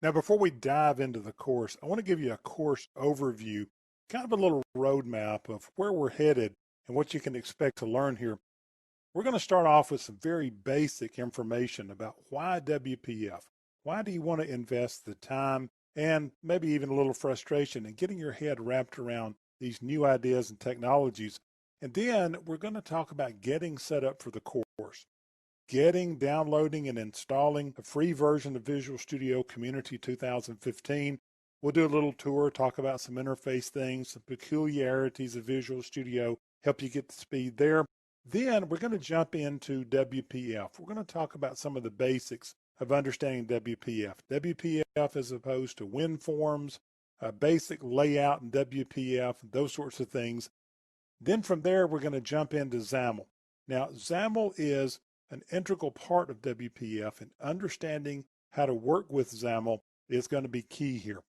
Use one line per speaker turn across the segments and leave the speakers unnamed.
Now, before we dive into the course, I want to give you a course overview, kind of a little roadmap of where we're headed and what you can expect to learn here. We're going to start off with some very basic information about why WPF. Why do you want to invest the time and maybe even a little frustration in getting your head wrapped around these new ideas and technologies? And then we're going to talk about getting set up for the course, downloading, and installing a free version of Visual Studio Community 2015. We'll do a little tour, talk about some interface things, some peculiarities of Visual Studio, help you get the speed there. Then we're going to jump into WPF. We're going to talk about some of the basics of understanding WPF. WPF as opposed to WinForms, basic layout in WPF, those sorts of things. Then from there, we're going to jump into XAMLL. Now, XAMLL is an integral part of WPF, and understanding how to work with XAMLL is going to be key here.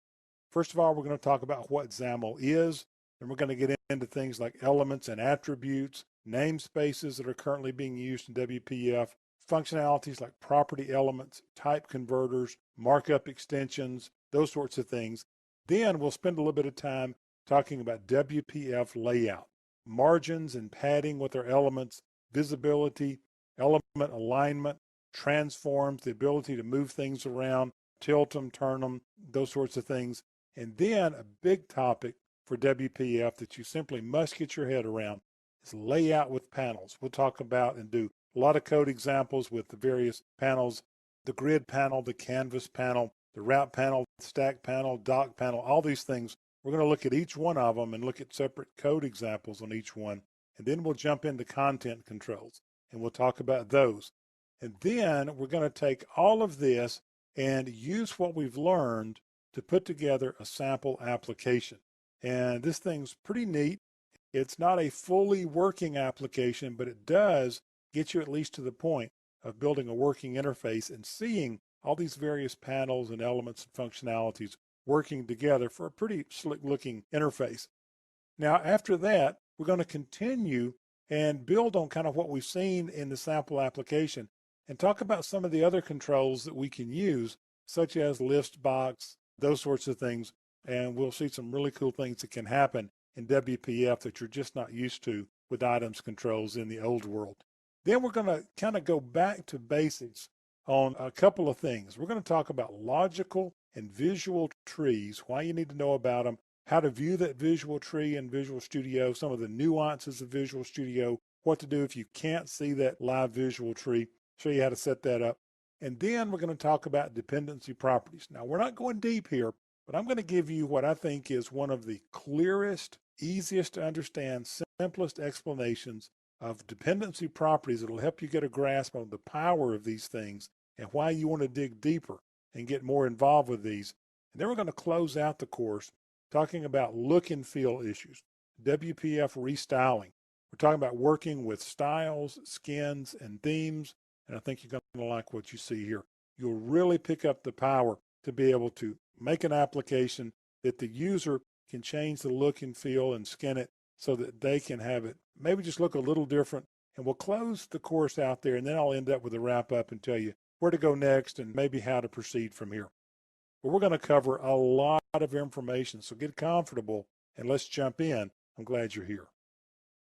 First of all, we're going to talk about what XAMLL is, and we're going to get into things like elements and attributes, namespaces that are currently being used in WPF, functionalities like property elements, type converters, markup extensions, those sorts of things. Then we'll spend a little bit of time talking about WPF layout, margins and padding with our elements, visibility, element alignment, transforms, the ability to move things around, tilt them, turn them, those sorts of things. And then a big topic for WPF that you simply must get your head around is layout with panels. We'll talk about and do a lot of code examples with the various panels, the grid panel, the canvas panel, the route panel, stack panel, dock panel, all these things. We're going to look at each one of them and look at separate code examples on each one. And then we'll jump into content controls and we'll talk about those. And then we're going to take all of this and use what we've learned to put together a sample application. And this thing's pretty neat. It's not a fully working application, but it does get you at least to the point of building a working interface and seeing all these various panels and elements and functionalities working together for a pretty slick looking interface. Now, after that, we're going to continue and build on kind of what we've seen in the sample application and talk about some of the other controls that we can use, such as list box, those sorts of things. And we'll see some really cool things that can happen in WPF that you're just not used to with items controls in the old world. Then we're going to kind of go back to basics on a couple of things. We're going to talk about logical and visual trees, why you need to know about them, how to view that visual tree in Visual Studio, some of the nuances of Visual Studio, what to do if you can't see that live visual tree, show you how to set that up. And then we're going to talk about dependency properties. Now, we're not going deep here, but I'm going to give you what I think is one of the clearest, easiest to understand, simplest explanations of dependency properties that will help you get a grasp on the power of these things and why you want to dig deeper and get more involved with these. And then we're going to close out the course talking about look and feel issues, WPF restyling. We're talking about working with styles, skins, and themes, and I think you're going to like what you see here. You'll really pick up the power to be able to make an application that the user can change the look and feel and skin it so that they can have it maybe just look a little different. And we'll close the course out there, and then I'll end up with a wrap up and tell you where to go next and maybe how to proceed from here. But we're going to cover a lot of information, so get comfortable and let's jump in. I'm glad you're here.